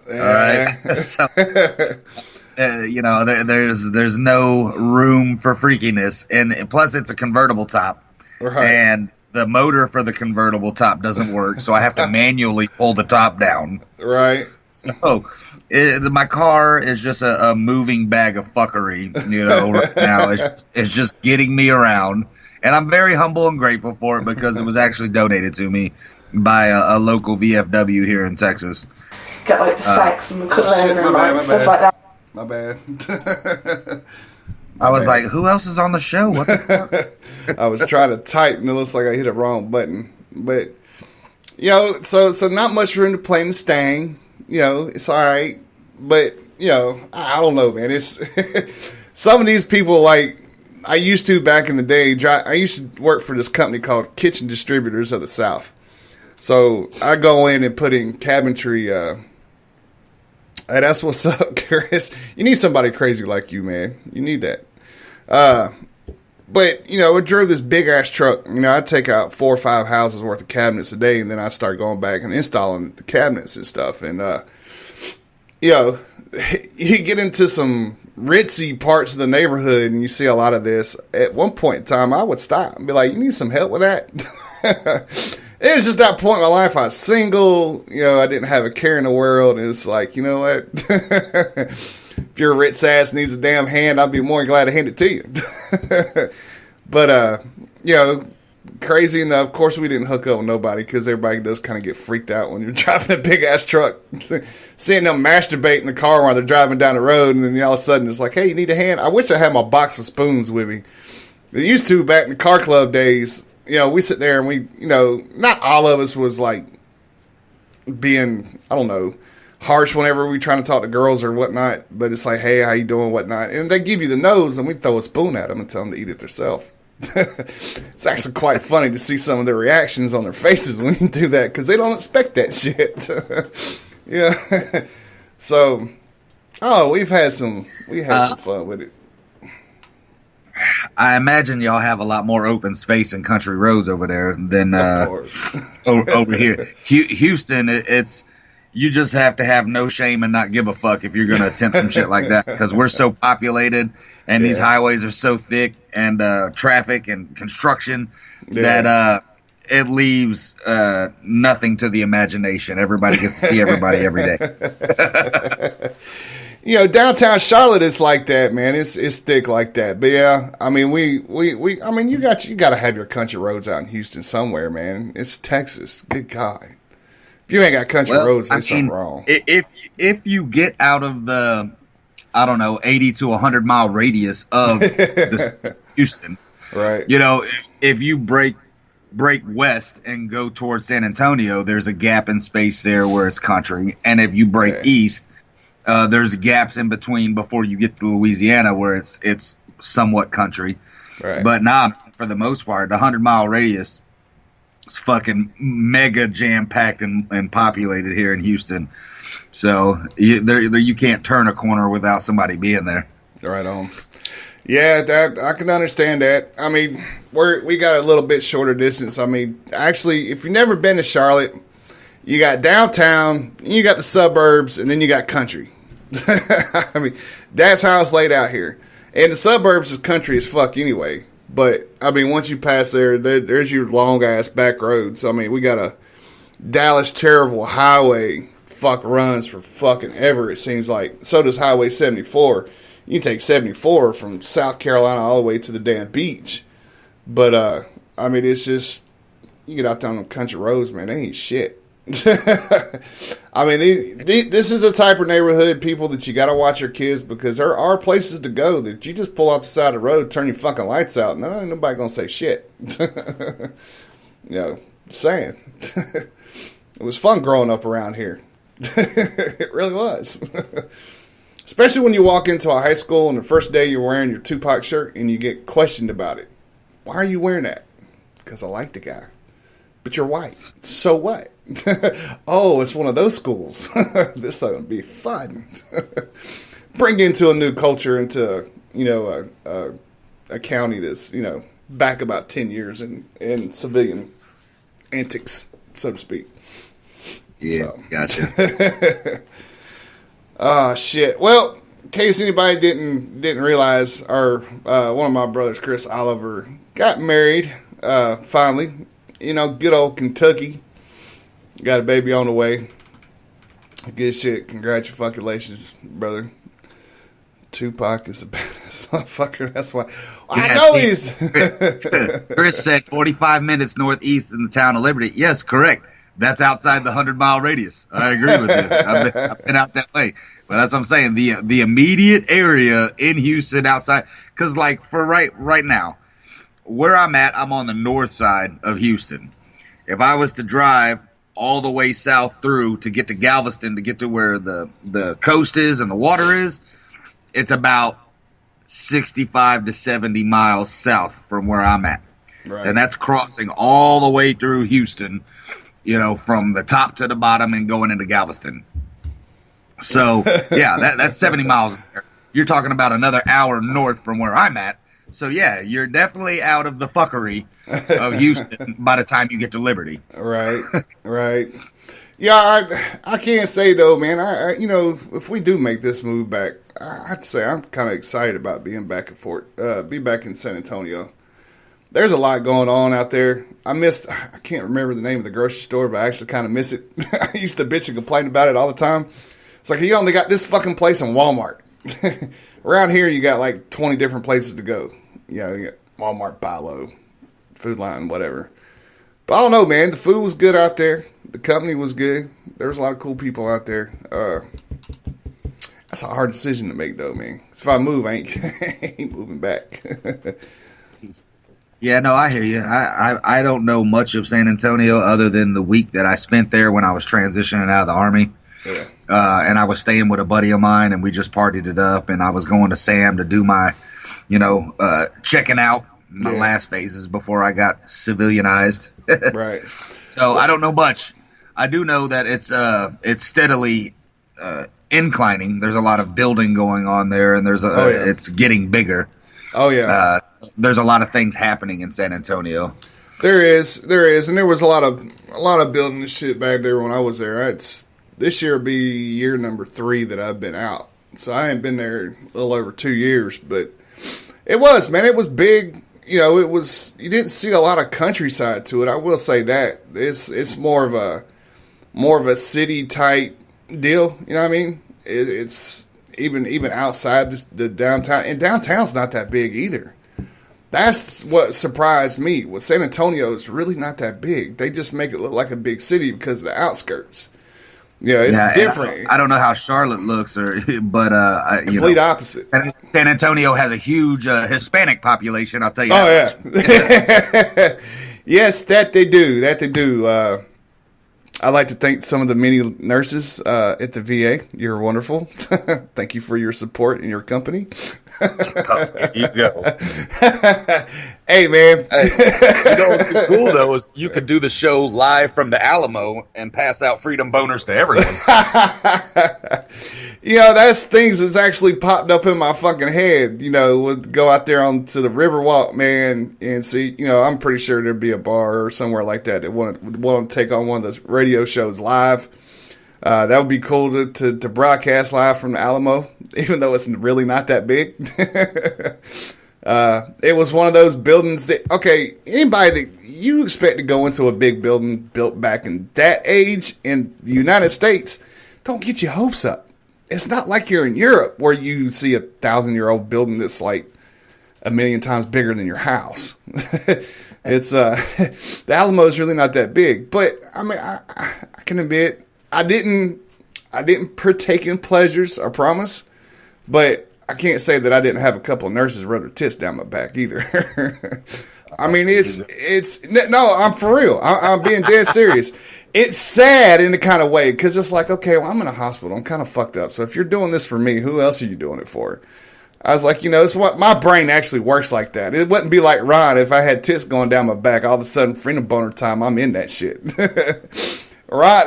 All right. So, there's no room for freakiness, and plus it's a convertible top, Right. and the motor for the convertible top doesn't work, so I have to manually pull the top down. Right. So my car is just a moving bag of fuckery, right now. It's just getting me around. And I'm very humble and grateful for it because it was actually donated to me by a local VFW here in Texas. Get like the sex and the cologne and my stuff bad. like that. My bad. I was like, who else is on the show? What the fuck? I was trying to type and it looks like I hit a wrong button. But, so not much room to play Mustang. It's all right. But, I don't know, man. It's some of these people, like, I used to back in the day. I used to work for this company called Kitchen Distributors of the South. So I go in and put in cabinetry. Hey, that's what's up, Chris. You need somebody crazy like you, man. You need that. But, I drove this big ass truck. I'd take out 4 or 5 houses worth of cabinets a day, and then I'd start going back and installing the cabinets and stuff. And, you get into some ritzy parts of the neighborhood, and you see a lot of this. At one point in time, I would stop and be like, you need some help with that? It was just that point in my life. I was single, I didn't have a care in the world. And it's like, you know what? If your rich ass needs a damn hand, I'd be more than glad to hand it to you. But, crazy enough, of course, we didn't hook up with nobody because everybody does kind of get freaked out when you're driving a big ass truck, seeing them masturbate in the car while they're driving down the road. And then all of a sudden it's like, hey, you need a hand? I wish I had my box of spoons with me. It used to back in the car club days. We sit there and we, not all of us was like being, I don't know, harsh whenever we trying to talk to girls or whatnot. But it's like, hey, how you doing, whatnot. And they give you the nose and we throw a spoon at them and tell them to eat it themselves. It's actually quite funny to see some of their reactions on their faces when you do that because they don't expect that shit. Yeah. So, we had some fun with it. I imagine y'all have a lot more open space and country roads over there than over here. Houston, it's you just have to have no shame and not give a fuck if you're going to attempt some shit like that because we're so populated and these highways are so thick and traffic and construction that it leaves nothing to the imagination. Everybody gets to see everybody every day. Downtown Charlotte is like that, man. It's thick like that. But yeah, I mean, you got to have your country roads out in Houston somewhere, man. It's Texas. Good God. If you ain't got country roads, there's something wrong. If you get out of the, I don't know, 80 to 100 mile radius of Houston, right? If you break west and go towards San Antonio, there's a gap in space there where it's country, and if you break east, there's gaps in between before you get to Louisiana where it's somewhat country. Right. But for the most part, the 100-mile radius is fucking mega jam-packed and populated here in Houston. So you can't turn a corner without somebody being there. Right on. Yeah, that I can understand that. I mean, we got a little bit shorter distance. I mean, actually, if you've never been to Charlotte, you got downtown, you got the suburbs, and then you got country. I mean, that's how it's laid out here. And the suburbs is country as fuck anyway. But, I mean, once you pass there's your long-ass back roads. I mean, we got a Dallas Terrible Highway runs for fucking ever, it seems like. So does Highway 74. You can take 74 from South Carolina all the way to the damn beach. But, I mean, it's just, you get out there on them country roads, man, they ain't shit. I mean, this is a type of neighborhood, people, that you got to watch your kids because there are places to go that you just pull off the side of the road, turn your fucking lights out, and ain't nobody going to say shit. Saying. It was fun growing up around here. It really was. Especially when you walk into a high school and the first day you're wearing your Tupac shirt and you get questioned about it. Why are you wearing that? Because I like the guy. But you're white. So what? Oh, it's one of those schools. This is going to be fun. Bring into a new culture into, a county that's, back about 10 years in civilian antics, so to speak. Yeah, so. Gotcha. Shit. Well, in case anybody didn't realize, one of my brothers, Chris Oliver, got married finally. Good old Kentucky. Got a baby on the way. Good shit. Congratulations, brother. Tupac is a badass motherfucker. That's why I know he's. Chris said 45 minutes northeast in the town of Liberty. Yes, correct. That's outside the 100-mile radius. I agree with you. I've been out that way. But that's what I'm saying. The immediate area in Houston outside, because like for right now, where I'm at, I'm on the north side of Houston. If I was to drive all the way south through to get to Galveston, to get to where the coast is and the water is, it's about 65 to 70 miles south from where I'm at. Right. And that's crossing all the way through Houston, from the top to the bottom and going into Galveston. So, yeah, that's 70 miles there. You're talking about another hour north from where I'm at. So, yeah, you're definitely out of the fuckery of Houston by the time you get to Liberty. Right. Yeah, I can't say, though, man. I if we do make this move back, I'd say I'm kind of excited about being back be back in San Antonio. There's a lot going on out there. I can't remember the name of the grocery store, but I actually kind of miss it. I used to bitch and complain about it all the time. It's like, you only got this fucking place in Walmart. Around here, you got like 20 different places to go. You got Walmart, Bi-Lo, Food Line, whatever. But I don't know, man. The food was good out there. The company was good. There was a lot of cool people out there. That's a hard decision to make, though, man. If I move, I ain't moving back. Yeah, no, I hear you. I don't know much of San Antonio other than the week that I spent there when I was transitioning out of the Army. Yeah. And I was staying with a buddy of mine, and we just partied it up. And I was going to Sam to do my, checking out my last phases before I got civilianized. Right. So I don't know much. I do know that it's steadily inclining. There's a lot of building going on there, and it's getting bigger. Oh yeah. There's a lot of things happening in San Antonio. There is, and there was a lot of building and shit back there when I was there. This year will be year number 3 that I've been out, so I ain't been there a little over 2 years. But it was big. It was. You didn't see a lot of countryside to it. I will say that it's more of a city type deal. You know what I mean? It's even outside the downtown, and downtown's not that big either. That's what surprised me. Was San Antonio is really not that big. They just make it look like a big city because of the outskirts. Yeah, it's different. I don't know how Charlotte looks, but complete opposite. San Antonio has a huge Hispanic population. I'll tell you. Oh yeah, yes, that they do. I'd like to thank some of the many nurses at the VA. You're wonderful. Thank you for your support and your company. There you go. Hey, man. What's cool, though, is you could do the show live from the Alamo and pass out freedom boners to everyone. That's things that's actually popped up in my fucking head. Would go out there onto the Riverwalk, man, and see, I'm pretty sure there'd be a bar or somewhere like that would want to take on one of the radio shows live. That would be cool to broadcast live from the Alamo, even though it's really not that big. It was one of those buildings that, anybody that you expect to go into a big building built back in that age in the United States, don't get your hopes up. It's not like you're in Europe where you see 1,000-year-old building that's like 1,000,000 times bigger than your house. It's the Alamo is really not that big, but I mean, I can admit I didn't partake in pleasures, I promise, but I can't say that I didn't have a couple of nurses rub their tits down my back either. I mean, no, I'm for real. I'm being dead serious. It's sad in the kind of way because it's like, okay, well, I'm in a hospital. I'm kind of fucked up. So if you're doing this for me, who else are you doing it for? I was like, it's what my brain actually works like that. It wouldn't be like Ron if I had tits going down my back. All of a sudden, freedom boner time, I'm in that shit. Right?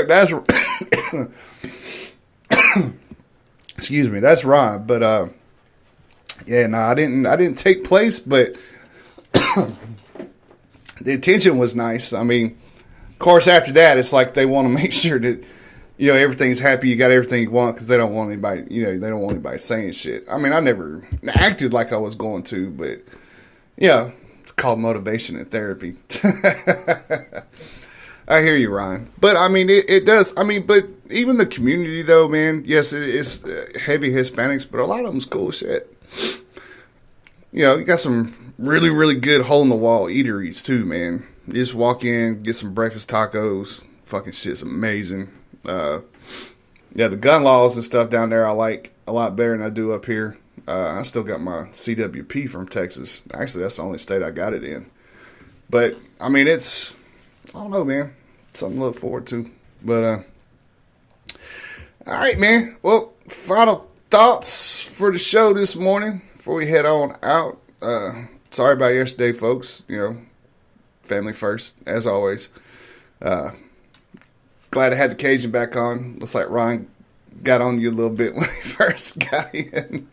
That's excuse me. That's Ron. But I didn't take place, but the attention was nice. I mean, of course, after that, it's like they want to make sure that, everything's happy. You got everything you want because they don't want anybody. They don't want anybody saying shit. I mean, I never acted like I was going to, but it's called motivation and therapy. I hear you, Ryan. But I mean, it does. I mean, but even the community, though, man. Yes, it's heavy Hispanics, but a lot of them's cool shit. You got some really, really good hole in the wall eateries too, man. You just walk in, get some breakfast tacos. Fucking shit's amazing. The gun laws and stuff down there I like a lot better than I do up here. I still got my CWP from Texas. Actually, that's the only state I got it in. But I mean, I don't know, man. Something to look forward to. But all right, man. Well, final thoughts for the show this morning before we head on out. Sorry about yesterday, folks. Family first, as always. Glad to have the Cajun back on. Looks like Ryan got on you a little bit when he first got in.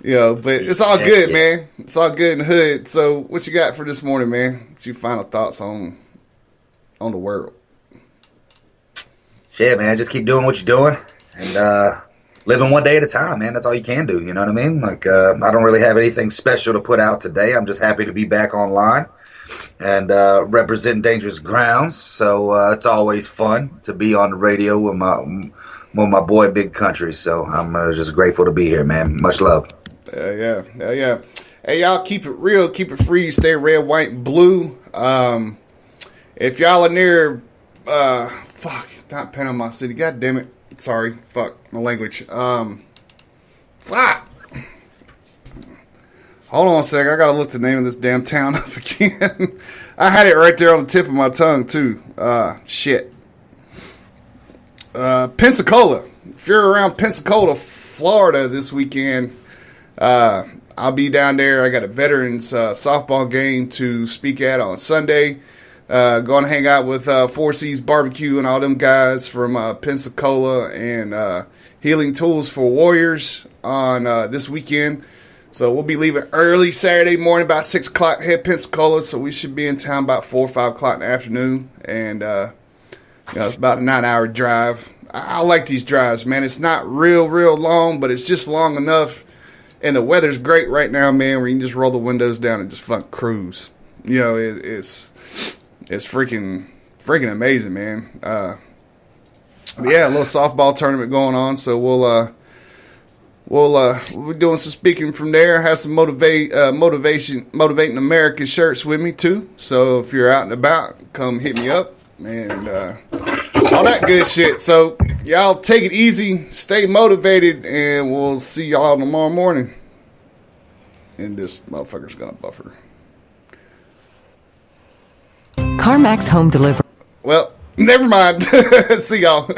But it's all good, man. It's all good in the hood. So what you got for this morning, man? What's your final thoughts on the world? Shit, man. Just keep doing what you're doing and living one day at a time, man. That's all you can do. You know what I mean? Like, I don't really have anything special to put out today. I'm just happy to be back online and representing Dangerous Grounds. So it's always fun to be on the radio with my boy Big Country. So I'm just grateful to be here, man. Much love. Yeah. Hey, y'all, keep it real, keep it free, stay red, white, and blue. If y'all are near, not Panama City, god damn it. Sorry, fuck, my language. Fuck. Hold on a sec, I gotta look the name of this damn town up again. I had it right there on the tip of my tongue, too. Shit. Pensacola. If you're around Pensacola, Florida this weekend, I'll be down there. I got a veterans softball game to speak at on Sunday. Going to hang out with Four Seas Barbecue and all them guys from Pensacola and Healing Tools for Warriors on this weekend. So we'll be leaving early Saturday morning, about 6 o'clock, head Pensacola. So we should be in town about 4 or 5 o'clock in the afternoon. And it's about a 9-hour drive. I like these drives, man. It's not real long, but it's just long enough. And the weather's great right now, man, where you can just roll the windows down and just fucking cruise. It's freaking amazing, man. But yeah, a little softball tournament going on, so we'll be doing some speaking from there. Have some motivating American shirts with me too. So if you're out and about, come hit me up and all that good shit. So y'all take it easy, stay motivated, and we'll see y'all tomorrow morning. And this motherfucker's gonna buffer. CarMax Home Delivery. Well, never mind. See y'all.